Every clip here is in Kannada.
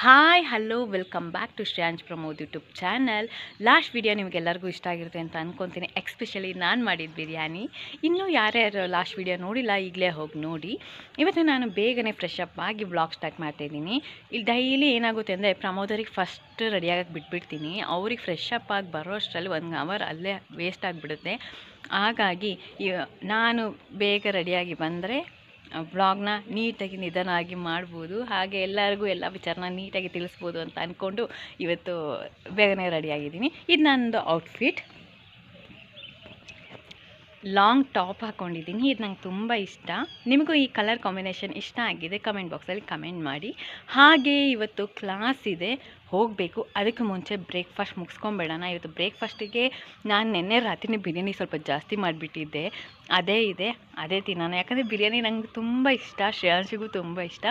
Hi hello welcome back to Shreyansh Pramod YouTube channel. Last video ನಿಮಗೆಲ್ಲರಿಗೂ ಇಷ್ಟ ಆಗಿರುತ್ತೆ ಅಂತ ಅಂದ್ಕೊತೀನಿ. ಎಕ್ಸ್ಪೆಷಲಿ ನಾನು ಮಾಡಿದ ಬಿರಿಯಾನಿ. ಇನ್ನೂ ಯಾರ್ಯಾರು ಲಾಸ್ಟ್ ವಿಡಿಯೋ ನೋಡಿಲ್ಲ ಈಗಲೇ ಹೋಗಿ ನೋಡಿ. ಇವತ್ತು ನಾನು ಬೇಗನೆ ಫ್ರೆಶ್ ಅಪ್ ಆಗಿ ವ್ಲಾಗ್ ಸ್ಟಾರ್ಟ್ ಮಾಡ್ತಾಯಿದ್ದೀನಿ. ಇಲ್ಲಿ ಡೈಲಿ ಏನಾಗುತ್ತೆ ಅಂದರೆ ಪ್ರಮೋದರಿಗೆ ಫಸ್ಟ್ ರೆಡಿಯಾಗಕ್ಕೆ ಬಿಟ್ಬಿಡ್ತೀನಿ. ಅವ್ರಿಗೆ ಫ್ರೆಶ್ ಅಪ್ ಆಗಿ ಬರೋ ಅಷ್ಟರಲ್ಲಿ 1 ಅವರ್ ಅಲ್ಲೇ ವೇಸ್ಟ್ ಆಗಿಬಿಡುತ್ತೆ. ಹಾಗಾಗಿ ನಾನು ಬೇಗ ರೆಡಿಯಾಗಿ ಬಂದರೆ ವ್ಲಾಗ್ನ ನೀಟಾಗಿ ನಿಧಾನವಾಗಿ ಮಾಡ್ಬೋದು, ಹಾಗೆ ಎಲ್ಲರಿಗೂ ಎಲ್ಲ ವಿಚಾರನ ನೀಟಾಗಿ ತಿಳಿಸ್ಬೋದು ಅಂತ ಅಂದ್ಕೊಂಡು ಇವತ್ತು ಬೇಗನೆ ರೆಡಿಯಾಗಿದ್ದೀನಿ. ಇದು ನನ್ನದು ಔಟ್ಫಿಟ್. ಲಾಂಗ್ ಟಾಪ್ ಹಾಕ್ಕೊಂಡಿದ್ದೀನಿ. ಇದು ನಂಗೆ ತುಂಬ ಇಷ್ಟ. ನಿಮಗೂ ಈ ಕಲರ್ ಕಾಂಬಿನೇಷನ್ ಇಷ್ಟ ಆಗಿದೆ ಕಮೆಂಟ್ ಬಾಕ್ಸಲ್ಲಿ ಕಮೆಂಟ್ ಮಾಡಿ. ಹಾಗೆ ಇವತ್ತು ಕ್ಲಾಸ್ ಇದೆ, ಹೋಗಬೇಕು. ಅದಕ್ಕೆ ಮುಂಚೆ ಬ್ರೇಕ್ಫಾಸ್ಟ್ ಮುಗಿಸ್ಕೊಂಬೇಡೋಣ. ಇವತ್ತು ಬ್ರೇಕ್ಫಾಸ್ಟಿಗೆ ನಾನು ನೆನ್ನೆ ರಾತ್ರಿನೇ ಬಿರಿಯಾನಿ ಸ್ವಲ್ಪ ಜಾಸ್ತಿ ಮಾಡಿಬಿಟ್ಟಿದ್ದೆ. ಅದೇ ತಿನ್ನೋಣ. ಯಾಕಂದರೆ ಬಿರಿಯಾನಿ ನಂಗೆ ತುಂಬ ಇಷ್ಟ, ಶ್ರೇಯಾಂಶಿಗೂ ತುಂಬ ಇಷ್ಟ.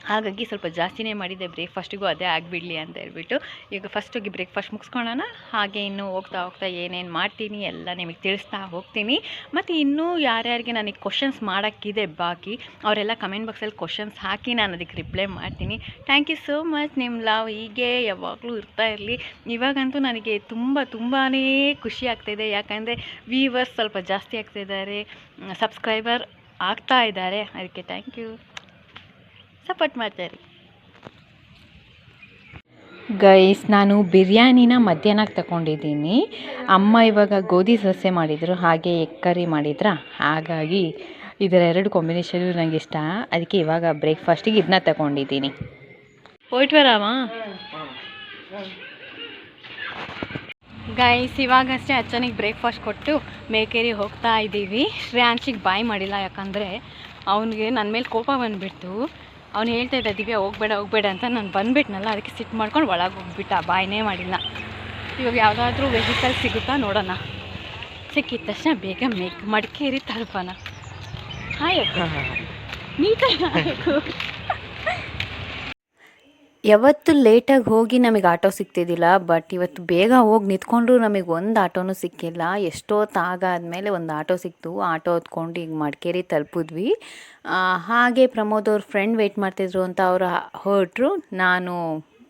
ಹಾಗಾಗಿ ಸ್ವಲ್ಪ ಜಾಸ್ತಿನೇ ಮಾಡಿದ್ದೆ. ಬ್ರೇಕ್ಫಾಸ್ಟಿಗೂ ಅದೇ ಆಗಿಬಿಡಲಿ ಅಂತ ಹೇಳ್ಬಿಟ್ಟು ಈಗ ಫಸ್ಟ್ ಹೋಗಿ ಬ್ರೇಕ್ಫಾಸ್ಟ್ ಮುಗಿಸ್ಕೊಳ್ಳೋಣ. ಹಾಗೆ ಇನ್ನೂ ಹೋಗ್ತಾ ಏನೇನು ಮಾಡ್ತೀನಿ ಎಲ್ಲ ನಿಮಗೆ ತಿಳಿಸ್ತಾ ಹೋಗ್ತೀನಿ. ಮತ್ತು ಇನ್ನೂ ಯಾರ್ಯಾರಿಗೆ ನನಗೆ ಕ್ವಶನ್ಸ್ ಮಾಡೋಕ್ಕಿದೆ ಬಾಕಿ, ಅವರೆಲ್ಲ ಕಮೆಂಟ್ ಬಾಕ್ಸಲ್ಲಿ ಕ್ವಶನ್ಸ್ ಹಾಕಿ ನಾನು ಅದಕ್ಕೆ ರಿಪ್ಲೈ ಮಾಡ್ತೀನಿ. Thank you so much. ನಿಮ್ಮ ಲವ್ ಹೀಗೆ ಯಾವಾಗಲೂ ಇರ್ತಾ ಇರಲಿ. ಇವಾಗಂತೂ ನನಗೆ ತುಂಬಾ ಖುಷಿ ಆಗ್ತಾಯಿದೆ. ಯಾಕಂದರೆ ವ್ಯೂವರ್ಸ್ ಸ್ವಲ್ಪ ಜಾಸ್ತಿ ಆಗ್ತಾಯಿದ್ದಾರೆ, ಸಬ್ಸ್ಕ್ರೈಬರ್ ಆಗ್ತಾ ಇದ್ದಾರೆ. ಅದಕ್ಕೆ ಥ್ಯಾಂಕ್ ಯು, ಸಪೋರ್ಟ್ ಮಾಡ್ತಾರೆ ಗೈಸ್. ನಾನು ಬಿರಿಯಾನಿನ ಮಧ್ಯಾಹ್ನಕ್ಕೆ ತಗೊಂಡಿದ್ದೀನಿ. ಅಮ್ಮ ಇವಾಗ ಗೋಧಿ ಸಸ್ಯ ಮಾಡಿದರು, ಹಾಗೆ ಎಗ್ ಕರಿ ಮಾಡಿದ್ರ. ಹಾಗಾಗಿ ಇದರ 2 ಕಾಂಬಿನೇಷನು ನನಗೆ ಇಷ್ಟ. ಅದಕ್ಕೆ ಇವಾಗ ಬ್ರೇಕ್ಫಾಸ್ಟಿಗೆ ಇದನ್ನ ತಗೊಂಡಿದ್ದೀನಿ. ಹೋಯ್ತು ಬರಾಮ ಗೈಸ್. ಇವಾಗಷ್ಟೇ ಅಚ್ಚನಿಗೆ ಬ್ರೇಕ್ಫಾಸ್ಟ್ ಕೊಟ್ಟು ಮೇಕೇರಿ ಹೋಗ್ತಾ ಇದ್ದೀವಿ. ಶ್ರೇಯಾಂಶಿಗೆ ಬಾಯ್ ಮಾಡಿಲ್ಲ, ಯಾಕಂದರೆ ಅವನಿಗೆ ನನ್ನ ಮೇಲೆ ಕೋಪ ಬಂದುಬಿಡ್ತು. ಅವ್ನು ಹೇಳ್ತಾ ಇದ್ದ ದಿವ್ಯಾ ಹೋಗಬೇಡ ಅಂತ. ನಾನು ಬಂದುಬಿಟ್ನಲ್ಲ, ಅದಕ್ಕೆ ಸಿಟ್ಟು ಮಾಡ್ಕೊಂಡು ಒಳಗೆ ಹೋಗ್ಬಿಟ್ಟ, ಬಾಯ್ನೇ ಮಾಡಿಲ್ಲ. ಇವಾಗ ಯಾವುದಾದ್ರೂ ವೆಹಿಕಲ್ ಸಿಗುತ್ತಾ ನೋಡೋಣ. ಸಿಕ್ಕಿದ ತಕ್ಷಣ ಬೇಗ ಮಡಿಕೇರಿ ತಲುಪೋಣ. ಹಾಯಕ್ಕ ನೀಟಾಗಿ ಹಾಕು. ಯಾವತ್ತು ಲೇಟಾಗಿ ಹೋಗಿ ನಮಗೆ ಆಟೋ ಸಿಗ್ತಿದ್ದಿಲ್ಲ, ಬಟ್ ಇವತ್ತು ಬೇಗ ಹೋಗಿ ನಿಂತ್ಕೊಂಡ್ರು ನಮಗೆ ಒಂದು ಆಟೋನೂ ಸಿಕ್ಕಿಲ್ಲ. ಎಷ್ಟೊತ್ತಾಗಾದ್ಮೇಲೆ ಒಂದು ಆಟೋ ಸಿಕ್ತು. ಆಟೋ ಹೊತ್ಕೊಂಡು ಈಗ ಮಡಿಕೇರಿ ತಲುಪಿದ್ವಿ. ಹಾಗೆ ಪ್ರಮೋದ್ ಅವ್ರ ಫ್ರೆಂಡ್ ವೆಯ್ಟ್ ಮಾಡ್ತಿದ್ರು ಅಂತ ಅವರು ಹೊರಟರು. ನಾನು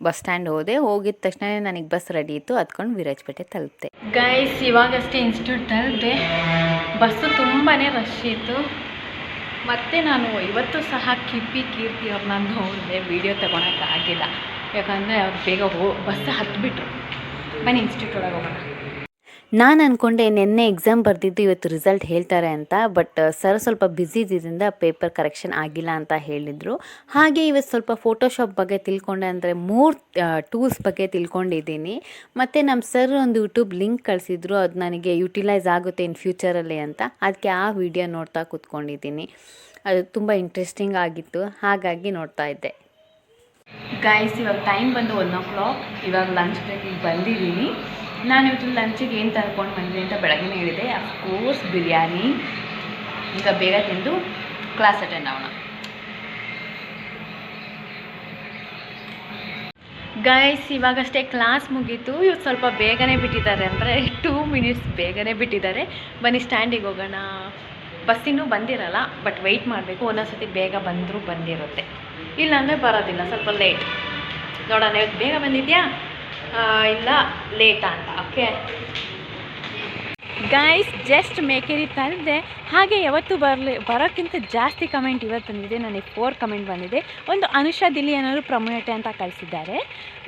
ಬಸ್ ಸ್ಟ್ಯಾಂಡ್ ಹೋಗಿದ ತಕ್ಷಣ ನನಗೆ ಬಸ್ ರೆಡಿ ಇತ್ತು, ಹತ್ಕೊಂಡು ವಿರಾಜಪೇಟೆ ತಲುಪಿದೆ. ಗೈಸ್, ಇವಾಗಷ್ಟೇ ಇನ್ಸ್ಟಿಟ್ಯೂಟ್ ತಲುಪಿದೆ. ಬಸ್ಸು ತುಂಬಾ ರಶ್ ಇತ್ತು. ಮತ್ತು ನಾನು ಇವತ್ತು ಸಹ ಕೀರ್ತಿ ಅವ್ರನ್ನ ನೋಡಿದೆ, ವೀಡಿಯೋ ತೊಗೊಳಕ್ಕಾಗಿಲ್ಲ. ಯಾಕಂದರೆ ಅವ್ರು ಬೇಗ ಬಸ್ ಹತ್ತಿಬಿಟ್ರು. ಬನ್ನಿ ಇನ್ಸ್ಟಿಟ್ಯೂಟ್ ಒಳಗೆ ಹೋಗೋಣ. ನಾನು ಅಂದ್ಕೊಂಡೆ ನೆನ್ನೆ ಎಕ್ಸಾಮ್ ಬರೆದಿದ್ದು ಇವತ್ತು ರಿಸಲ್ಟ್ ಹೇಳ್ತಾರೆ ಅಂತ, ಬಟ್ ಸರ್ ಸ್ವಲ್ಪ ಬ್ಯುಸಿ ಇದ್ದಿದ್ದರಿಂದ ಪೇಪರ್ ಕರೆಕ್ಷನ್ ಆಗಿಲ್ಲ ಅಂತ ಹೇಳಿದರು. ಹಾಗೆ ಇವತ್ತು ಸ್ವಲ್ಪ ಫೋಟೋಶಾಪ್ ಬಗ್ಗೆ ತಿಳ್ಕೊಂಡೆ, ಅಂದರೆ 3 ಟೂಲ್ಸ್ ಬಗ್ಗೆ ತಿಳ್ಕೊಂಡಿದ್ದೀನಿ. ಮತ್ತು ನಮ್ಮ ಸರ್ ಒಂದು ಯೂಟ್ಯೂಬ್ ಲಿಂಕ್ ಕಳಿಸಿದ್ರು, ಅದು ನನಗೆ ಯುಟಿಲೈಸ್ ಆಗುತ್ತೆ ಇನ್ ಫ್ಯೂಚರಲ್ಲಿ ಅಂತ. ಅದಕ್ಕೆ ಆ ವಿಡಿಯೋ ನೋಡ್ತಾ ಕೂತ್ಕೊಂಡಿದ್ದೀನಿ. ಅದು ತುಂಬ ಇಂಟ್ರೆಸ್ಟಿಂಗ್ ಆಗಿತ್ತು, ಹಾಗಾಗಿ ನೋಡ್ತಾ ಇದ್ದೆ. ಗೈಸ್, ಇವಾಗ ಟೈಮ್ ಬಂದು 1 o'clock. ಇವಾಗ ಲಂಚ್ ಬ್ರೇಕಿಗೆ ಬಂದಿದ್ದೀನಿ. ನಾನು ಇವತ್ತು ಲಂಚಿಗೆ ಏನು ತರ್ಕೊಂಡು ಬಂದಿದ್ದೀನಿ ಅಂತ ಬೆಳಗ್ಗೆ ಹೇಳಿದೆ. ಅಫ್ಕೋರ್ಸ್ ಬಿರಿಯಾನಿ. ಈಗ ಬೇಗ ತಿಂದು ಕ್ಲಾಸ್ ಅಟೆಂಡ್ ಆಗೋಣ. ಗೈಸ್, ಇವಾಗಷ್ಟೇ ಕ್ಲಾಸ್ ಮುಗೀತು. ಇವತ್ತು ಸ್ವಲ್ಪ ಬೇಗನೆ ಬಿಟ್ಟಿದ್ದಾರೆ, ಅಂದರೆ 2 ಮಿನಿಟ್ಸ್ ಬೇಗನೆ ಬಿಟ್ಟಿದ್ದಾರೆ. ಬನ್ನಿ ಸ್ಟ್ಯಾಂಡಿಗೆ ಹೋಗೋಣ. ಬಸ್ಸಿನ್ನೂ ಬಂದಿರಲ್ಲ, ಬಟ್ ವೆಯ್ಟ್ ಮಾಡಬೇಕು. ಒಂದೊಂದ್ಸತಿ ಬೇಗ ಬಂದರೂ ಬಂದಿರುತ್ತೆ, ಇಲ್ಲಾಂದರೆ ಬರೋದಿಲ್ಲ, ಸ್ವಲ್ಪ ಲೇಟ್. ನೋಡೋಣ ಇವತ್ತು ಬೇಗ ಬಂದಿದ್ಯಾ ಇಲ್ಲ ಲೇಟಾ ಅಂತ. ಓಕೆ ಗೈಸ್, ಜಸ್ಟ್ ಮೇಕೇರಿ ತಲುಪಿದೆ. ಹಾಗೆ ಯಾವತ್ತೂ ಬರೋಕ್ಕಿಂತ ಜಾಸ್ತಿ ಕಮೆಂಟ್ ಇವತ್ತು ಬಂದಿದೆ. ನನಗೆ 4 ಕಮೆಂಟ್ ಬಂದಿದೆ. ಒಂದು ಅನುಷಾ ದಿಲ್ಲಿ ಅನ್ನೋರು ಪ್ರಮೋಟೆ ಅಂತ ಕಳಿಸಿದ್ದಾರೆ.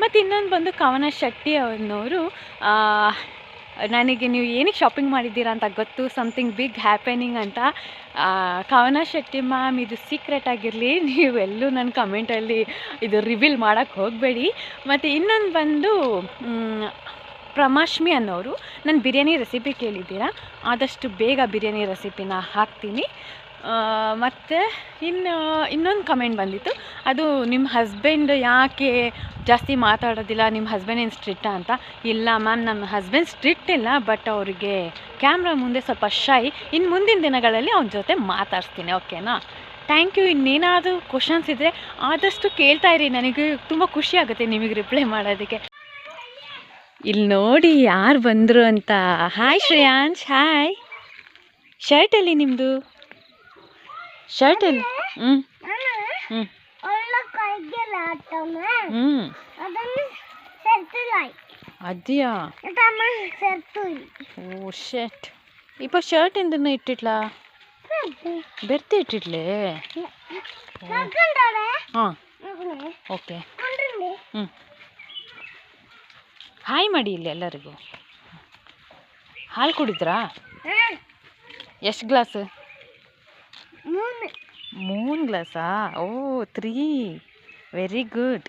ಮತ್ತು ಇನ್ನೊಂದು ಬಂದು ಕವನ ಶೆಟ್ಟಿ ಅನ್ನೋರು, ನನಗೆ ನೀವು ಏನಕ್ಕೆ ಶಾಪಿಂಗ್ ಮಾಡಿದ್ದೀರಾ ಅಂತ ಗೊತ್ತು, ಸಮಥಿಂಗ್ ಬಿಗ್ ಹ್ಯಾಪನಿಂಗ್ ಅಂತ. ಕವನ ಶೆಟ್ಟಿ ಮ್ಯಾಮ್, ಇದು ಸೀಕ್ರೆಟ್ ಆಗಿರಲಿ, ನೀವೆಲ್ಲೂ ನನ್ನ ಕಮೆಂಟಲ್ಲಿ ಇದು ರಿವೀಲ್ ಮಾಡೋಕ್ಕೆ ಹೋಗಬೇಡಿ. ಮತ್ತು ಇನ್ನೊಂದು ಬಂದು ಪ್ರಮಾಶ್ಮಿ ಅನ್ನೋರು, ನಾನು ಬಿರಿಯಾನಿ ರೆಸಿಪಿ ಕೇಳಿದ್ದೀರಾ, ಆದಷ್ಟು ಬೇಗ ಬಿರಿಯಾನಿ ರೆಸಿಪಿನ ಹಾಕ್ತೀನಿ. ಮತ್ತು ಇನ್ನೊಂದು ಕಮೆಂಟ್ ಬಂದಿತ್ತು, ಅದು ನಿಮ್ಮ ಹಸ್ಬೆಂಡ್ ಯಾಕೆ ಜಾಸ್ತಿ ಮಾತಾಡೋದಿಲ್ಲ, ನಿಮ್ಮ ಹಸ್ಬೆಂಡ್ ಏನು ಸ್ಟ್ರಿಕ್ಟಾ ಅಂತ. ಇಲ್ಲ ಮ್ಯಾಮ್, ನಮ್ಮ ಹಸ್ಬೆಂಡ್ ಸ್ಟ್ರಿಕ್ಟ್ ಇಲ್ಲ, ಬಟ್ ಅವರಿಗೆ ಕ್ಯಾಮ್ರಾ ಮುಂದೆ ಸ್ವಲ್ಪ ಶೈ. ಇನ್ನು ಮುಂದಿನ ದಿನಗಳಲ್ಲಿ ಅವನ ಜೊತೆ ಮಾತಾಡ್ಸ್ತೀನಿ, ಓಕೆನಾ? Thank you. ಇನ್ನೇನಾದರೂ ಕ್ವಶನ್ಸ್ ಇದ್ದರೆ ಆದಷ್ಟು ಕೇಳ್ತಾ ಇರಿ, ನನಗೆ ತುಂಬ ಖುಷಿ ಆಗುತ್ತೆ ನಿಮಗೆ ರಿಪ್ಲೈ ಮಾಡೋದಕ್ಕೆ. ಇಲ್ಲಿ ನೋಡಿ ಯಾರು ಬಂದರು ಅಂತ. ಹಾಯ್ ಶ್ರೇಯಾಂಶ್. ಹಾಯ್. ಶರ್ಟಲ್ಲಿ ನಿಮ್ಮದು? ಶರ್ಟಲ್ಲಿ? ಹ್ಞೂ അതെയാ ഓ ഷെറ്റ് ഇപ്പൊ ഷർട്ട് എന്തെന്ന് ഇട്ടിട്ലാ ಬೆರ್ತಿ ಇಟ್ಟಿಟ್ಲೇ ಹಾಂ ಓಕೆ ಹ್ಞೂ ಹಾಯ್ ಮಾಡಿ ಇಲ್ಲಿ ಎಲ್ಲರಿಗೂ ಹಾಲು ಕುಡಿದ್ರಾ ಎಷ್ಟು ಗ್ಲಾಸ್ 3 ಗ್ಲಾಸಾ ಓ 3 ವೆರಿ ಗುಡ್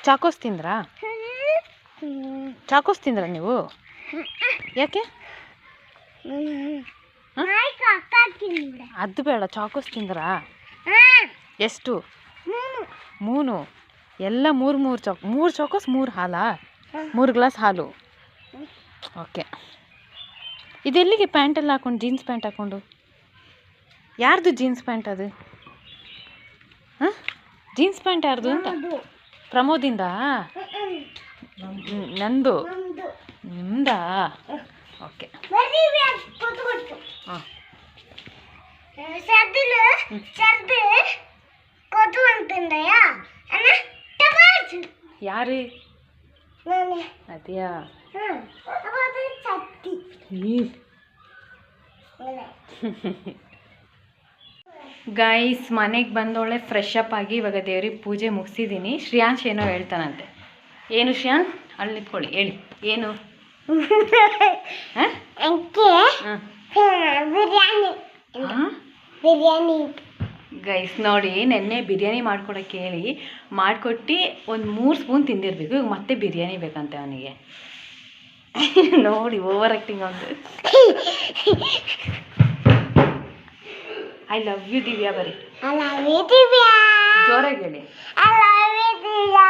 ಚಾಕೋಸ್ ತಿಂದ್ರಾ ನೀವು ಯಾಕೆ ಅದು ಬೇಡ ಚಾಕೋಸ್ ತಿಂದ್ರಾ ಎಷ್ಟು 3 ಎಲ್ಲ 3 ಚಾಕೋಸ್ 3 ಹಾಲಾ 3 ಗ್ಲಾಸ್ ಹಾಲು ಓಕೆ ಇದೆಲ್ಲಿಗೆ ಪ್ಯಾಂಟೆಲ್ಲ ಹಾಕೊಂಡು ಜೀನ್ಸ್ ಪ್ಯಾಂಟ್ ಹಾಕ್ಕೊಂಡು ಯಾರ್ದು ಜೀನ್ಸ್ ಪ್ಯಾಂಟ್ ಅದು ಹಾಂ ಜೀನ್ಸ್ ಪ್ಯಾಂಟ್ ಯಾರ್ದು ಅಂತ ಪ್ರಮೋದಿಂದ ನಂದು ನಿಮ್ದಾ ಓಕೆ ಹಾಂ ಯಾರು ಅದ್ಯಾ ಗೈಸ್ ಮನೆಗೆ ಬಂದೊಳ್ಳೆ ಫ್ರೆಶ್ ಅಪ್ ಆಗಿ ಇವಾಗ ದೇವ್ರಿಗೆ ಪೂಜೆ ಮುಗಿಸಿದ್ದೀನಿ. ಶ್ರೇಯಾಂಶ್ ಏನೋ ಹೇಳ್ತಾನಂತೆ. ಏನು ಶ್ರೇಯಾನ್ ಅಲ್ಲಿ ನಿಂತ್ಕೊಳ್ಳಿ, ಹೇಳಿ ಏನು? ಬಿರಿಯಾನಿ ಗೈಸ್ ನೋಡಿ, ನೆನ್ನೆ ಬಿರಿಯಾನಿ ಮಾಡ್ಕೊಡೋಕ್ಕೆ ಹೇಳಿ ಮಾಡಿಕೊಟ್ಟು ಒಂದು 3 ಸ್ಪೂನ್ ತಿಂದಿರಬೇಕು. ಈಗ ಮತ್ತೆ ಬಿರಿಯಾನಿ ಬೇಕಂತೆ ಅವನಿಗೆ. ನೋಡಿ ಓವರ್ ಆ್ಯಕ್ಟಿಂಗ್ ಒಂದು. ಐ ಲವ್ ಯು ದಿವ್ಯಾ ಬರೀ. ಐ ಲವ್ ಯು ದಿವ್ಯಾ ಜೋರಾಗಿ ಹೇಳಿ. I love you Divya.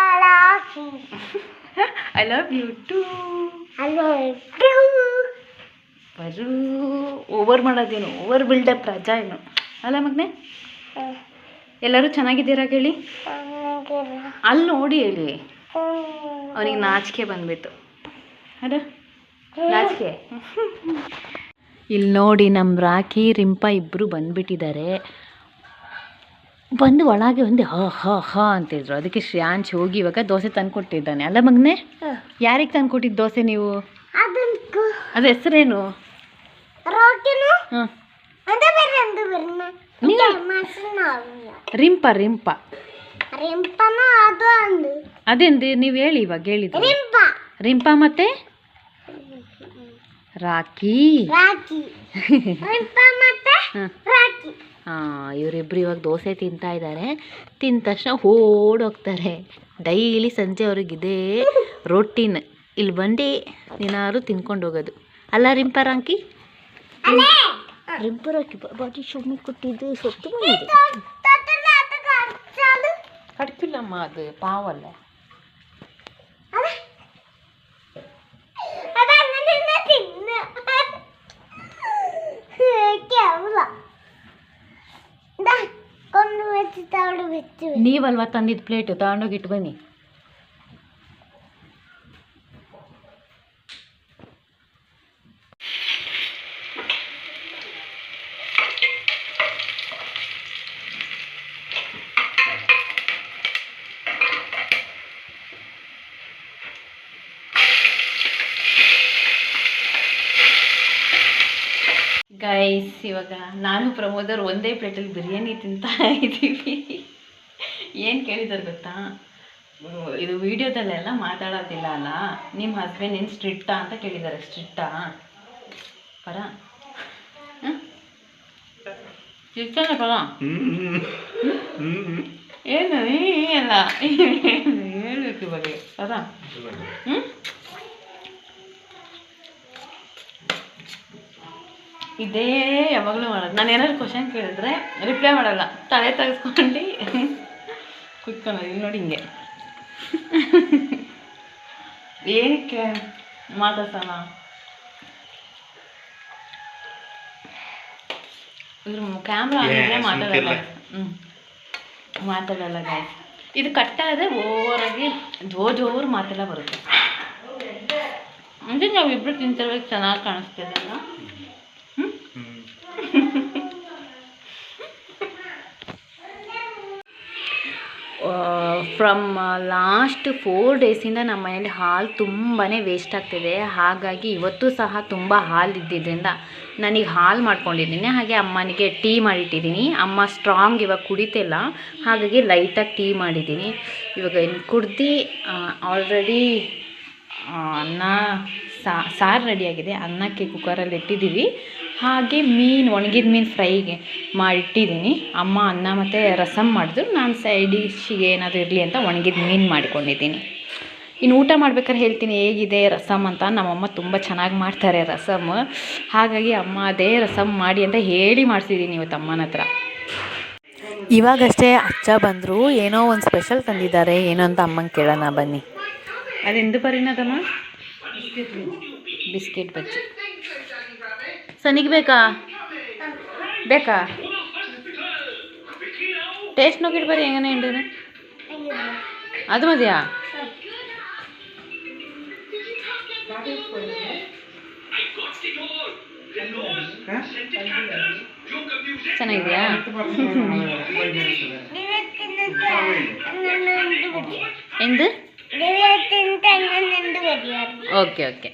I love you too. I love you too. ಬರು ಓವರ್ ಮಾಡೋದೇನು, ಓವರ್ ಬಿಲ್ಡಪ್ ರಾಜಾ ಏನು ಅಲ್ಲ ಮಗನೆ? ಎಲ್ಲರೂ ಚೆನ್ನಾಗಿದ್ದೀರಾ ಹೇಳಿ. ಅಲ್ಲಿ ನೋಡಿ ಹೇಳಿ. ಅವನಿಗೆ ನಾಚಿಕೆ ಬಂದ್ಬಿಟ್ಟು ಅದ ನಾಚಿಕೆ. ಇಲ್ಲಿ ನೋಡಿ ನಮ್ಮ ರಾಖಿ ರಿಂಪಾ ಇಬ್ಬರು ಬಂದುಬಿಟ್ಟಿದ್ದಾರೆ. ಬಂದು ಒಳಗೆ ಒಂದು ಹಾ ಅಂತಿದ್ರು. ಅದಕ್ಕೆ ಶ್ರೇಯಾಂಶ್ ಹೋಗಿ ಇವಾಗ ದೋಸೆ ತಂದುಕೊಟ್ಟಿದ್ದಾನೆ. ಅಲ್ಲ ಮಗನೆ? ಯಾರಿಗೆ ತಂದುಕೊಟ್ಟಿದ್ದು ದೋಸೆ ನೀವು? ಅದು ಹೆಸರೇನು? ರಿಂಪಾ ರಿಂಪಾ ಅದೇಂದು ನೀವು ಹೇಳಿ, ಇವಾಗ ಹೇಳಿದ್ದು ರಿಂಪಾ ಮತ್ತೆ ರಾಖಿ. ಹಾಂ, ಇವರಿಬ್ರು ಇವಾಗ ದೋಸೆ ತಿಂತಾ ಇದ್ದಾರೆ. ತಿಂದ ತಕ್ಷಣ ಓಡೋಗ್ತಾರೆ. ಡೈಲಿ ಸಂಜೆ ಅವ್ರಿಗಿದೆ ರೊಟ್ಟಿನ. ಇಲ್ಲಿ ಬಂದು ಏನಾದ್ರು ತಿನ್ಕೊಂಡು ಹೋಗೋದು. ಅಲ್ಲ ರಿಂಪಾ ರಾಂಕಿ? ರಿಂಪಾ ರಾಕಿ ಬಾಟಿ ಸುಮ್ಮನೆ ಕೊಟ್ಟಿದ್ದು ಸೊತ್ತು ಬಂದಿದೆ. ಕಡ್ಕಿಲ್ಲಮ್ಮ, ಅದು ಪಾವಲ್ಲ. ನೀವಲ್ವಾ ತಂದಿದ್ದು ಪ್ಲೇಟು? ತಗೊಂಡೋಗಿಟ್ಟು ಬನ್ನಿ. ಗೈಸ್, ಇವಾಗ ನಾನು ಪ್ರಮೋದರ್ ಒಂದೇ ಪ್ಲೇಟಲ್ಲಿ ಬಿರಿಯಾನಿ ತಿಂತಾ ಇದ್ದೀವಿ. ಏನು ಕೇಳಿದಾರೆ ಗೊತ್ತಾ? ಇದು ವಿಡಿಯೋದಲ್ಲೆಲ್ಲ ಮಾತಾಡೋದಿಲ್ಲ ಅಲ್ಲ, ನಿಮ್ಮ ಹಸ್ಬೆಂಡ್ ಏನು ಸ್ಟ್ರಿಕ್ಟಾ ಅಂತ ಕೇಳಿದ್ದಾರೆ. ಸ್ಟ್ರಿಕ್ಟಾ ಪರ? ಸ್ಟ್ರಿಕ್ಟಾನೆ ಪರ? ಏನು ಅಲ್ಲ ಹೇಳ್ಬೇಕು ಇವಾಗ ಪರ. ಇದೇ ಯಾವಾಗಲೂ ಮಾಡೋದು. ನಾನು ಏನಾದ್ರು ಕ್ವಶನ್ ಕೇಳಿದ್ರೆ ರಿಪ್ಲೈ ಮಾಡಲ್ಲ, ತಲೆ ತೆಗೆಸ್ಕೊಂಡು ಕುತ್ಕೊಳ್ಳೋದು. ಇಲ್ಲಿ ನೋಡಿ ಹಿಂಗೆ. ಏನಕ್ಕೆ ಮಾತಾಡ್ಸಲ್ಲ? ಇದ್ರ ಕ್ಯಾಮ್ರಾ ಆಗಿದ್ರೆ ಮಾತಾಡಲ್ಲ. ಮಾತಾಡಲ್ಲ ಗಾಯ್ಸ್. ಇದು ಕಟ್ಟಾದರೆ ಓವರಾಗಿ ಜೋರು ಮಾತೆಲ್ಲ ಬರುತ್ತೆ. ಅಂದರೆ ನಾವಿಬ್ಬರು ತಿಂತಿರ್ಬೇಕು, ಚೆನ್ನಾಗಿ ಕಾಣಿಸ್ತಿಲ್ಲ. ಫ್ರಮ್ ಲಾಸ್ಟ್ 4 ಡೇಸಿಂದ ನಮ್ಮ ಮನೇಲಿ ಹಾಲು ತುಂಬಾ ವೇಸ್ಟ್ ಆಗ್ತಿದೆ. ಹಾಗಾಗಿ ಇವತ್ತು ಸಹ ತುಂಬ ಹಾಲು ಇದ್ದಿದ್ದರಿಂದ ನನಗೆ ಹಾಲು ಮಾಡ್ಕೊಂಡಿದ್ದೀನಿ. ಹಾಗೆ ಅಮ್ಮನಿಗೆ ಟೀ ಮಾಡಿಟ್ಟಿದ್ದೀನಿ. ಅಮ್ಮ ಸ್ಟ್ರಾಂಗ್ ಇವಾಗ ಕುಡಿತಿಲ್ಲ, ಹಾಗಾಗಿ ಲೈಟಾಗಿ ಟೀ ಮಾಡಿದ್ದೀನಿ. ಇವಾಗ ಇನ್ನು ಕುಡ್ದು ಆಲ್ರೆಡಿ ಅನ್ನ ಸಾರು ರೆಡಿಯಾಗಿದೆ. ಅನ್ನಕ್ಕೆ ಕುಕ್ಕರಲ್ಲಿ ಇಟ್ಟಿದ್ದೀವಿ. ಹಾಗೆ ಒಣಗಿದ ಮೀನು ಫ್ರೈಗೆ ಮಾಡಿಟ್ಟಿದ್ದೀನಿ. ಅಮ್ಮ ಅನ್ನ ಮತ್ತು ರಸಮ್ ಮಾಡಿದ್ರು, ನಾನು ಸೈಡ್ ಡಿಶ್ಗೆ ಏನಾದರೂ ಇರಲಿ ಅಂತ ಒಣಗಿದ ಮೀನು ಮಾಡಿಕೊಂಡಿದ್ದೀನಿ. ಇನ್ನು ಊಟ ಮಾಡ್ಬೇಕಾದ್ರೆ ಹೇಳ್ತೀನಿ ಹೇಗಿದೆ ರಸಮ್ ಅಂತ. ನಮ್ಮಮ್ಮ ತುಂಬ ಚೆನ್ನಾಗಿ ಮಾಡ್ತಾರೆ ರಸಮ್, ಹಾಗಾಗಿ ಅಮ್ಮ ಅದೇ ರಸಮ್ ಮಾಡಿ ಅಂತ ಹೇಳಿ ಮಾಡಿಸಿದ್ದೀನಿ ಇವತ್ತು ಅಮ್ಮನ ಹತ್ರ. ಇವಾಗಷ್ಟೇ ಅಚ್ಚ ಬಂದರು, ಏನೋ ಒಂದು ಸ್ಪೆಷಲ್ ತಂದಿದ್ದಾರೆ, ಏನೋ ಅಂತ ಅಮ್ಮಂಗೆ ಕೇಳೋಣ ಬನ್ನಿ. ಅದೆಂದು ಪರಿಣಾಮಮ್ಮ? ಬಿಸ್ಕೆಟ್ ಬಜ್ಜಿ. ಸನಿಗೆ ಬೇಕಾ ಟೇಸ್ಟ್ ನೋಡಿಟ್ಟು ಬರ್ರಿ ಹೆಂಗನೇ ಹಿಂಡೇನೆ ಅದು ಮದಿಯಾ. ಚೆನ್ನಾಗಿದೆಯಾ? ಎಂದು ಓಕೆ ಓಕೆ.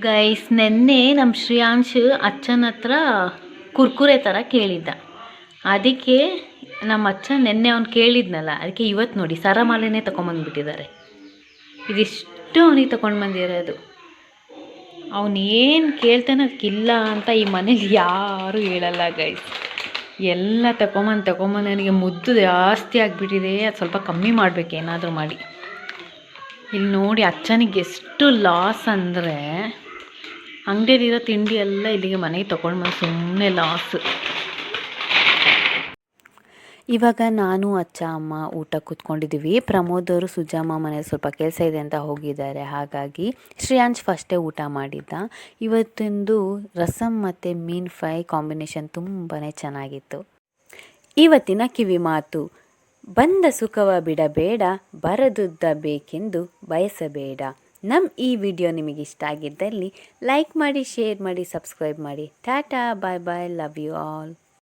ಗೈಸ್, ನೆನ್ನೆ ನಮ್ಮ ಶ್ರೇಯಾಂಶ್ ಅಚ್ಚನ ಹತ್ರ ಕುರ್ಕುರೆ ಥರ ಕೇಳಿದ್ದ. ಅದಕ್ಕೆ ನಮ್ಮ ಅಚ್ಚ ನೆನ್ನೆ ಅವ್ನು ಕೇಳಿದ್ನಲ್ಲ, ಅದಕ್ಕೆ ಇವತ್ತು ನೋಡಿ ಸರಮಾಲೆನೇ ತೊಗೊಂಬಂದ್ಬಿಟ್ಟಿದ್ದಾರೆ. ಇದಿಷ್ಟು ಅವನಿಗೆ ತೊಗೊಂಡು ಬಂದಿರೋದು. ಅವನೇನು ಕೇಳ್ತಾನೆ ಅದಕ್ಕಿಲ್ಲ ಅಂತ ಈ ಮನೇಲಿ ಯಾರೂ ಹೇಳಲ್ಲ ಗೈಸ್. ಎಲ್ಲ ತಗೊಂಬಂದು ನನಗೆ ಮುದ್ದು ಜಾಸ್ತಿ ಆಗಿಬಿಟ್ಟಿದೆ. ಅದು ಸ್ವಲ್ಪ ಕಮ್ಮಿ ಮಾಡಬೇಕು ಏನಾದರೂ ಮಾಡಿ. ಇಲ್ಲಿ ನೋಡಿ ಅಚ್ಚನಿಗೆ ಎಷ್ಟು ಲಾಸ್ ಅಂದರೆ, ಅಂಗಡಿಯಲ್ಲಿರೋ ತಿಂಡಿ ಎಲ್ಲ ಇಲ್ಲಿಗೆ ಮನೆಗೆ ತೊಗೊಂಡ್ಬಂದು ಸುಮ್ಮನೆ ಲಾಸು. ಇವಾಗ ನಾನು ಅಚ್ಚ ಅಮ್ಮ ಊಟ ಕೂತ್ಕೊಂಡಿದ್ದೀವಿ. ಪ್ರಮೋದ್ ಅವರು ಸುಜಾಮ ಮನೇಲಿ ಸ್ವಲ್ಪ ಕೆಲಸ ಇದೆ ಅಂತ ಹೋಗಿದ್ದಾರೆ. ಹಾಗಾಗಿ ಶ್ರೇಯಾಂಶ್ ಫಸ್ಟೇ ಊಟ ಮಾಡಿದ್ದ. ಇವತ್ತಿಂದು ರಸಮ್ ಮತ್ತು ಮೀನು ಫ್ರೈ ಕಾಂಬಿನೇಷನ್ ತುಂಬಾ ಚೆನ್ನಾಗಿತ್ತು. ಇವತ್ತಿನ ಕಿವಿ ಮಾತು: ಬಂದ ಸುಖವ ಬಿಡಬೇಡ, ಬರದುದ್ದ ಬೇಕೆಂದು ಬಯಸಬೇಡ. ನಮ್ಮ ಈ ವಿಡಿಯೋ ನಿಮಗೆ ಇಷ್ಟ ಆಗಿದ್ದಲ್ಲಿ ಲೈಕ್ ಮಾಡಿ, ಶೇರ್ ಮಾಡಿ, ಸಬ್ಸ್ಕ್ರೈಬ್ ಮಾಡಿ. ಟಾಟಾ, ಬಾಯ್ ಬಾಯ್, ಲವ್ ಯು ಆಲ್.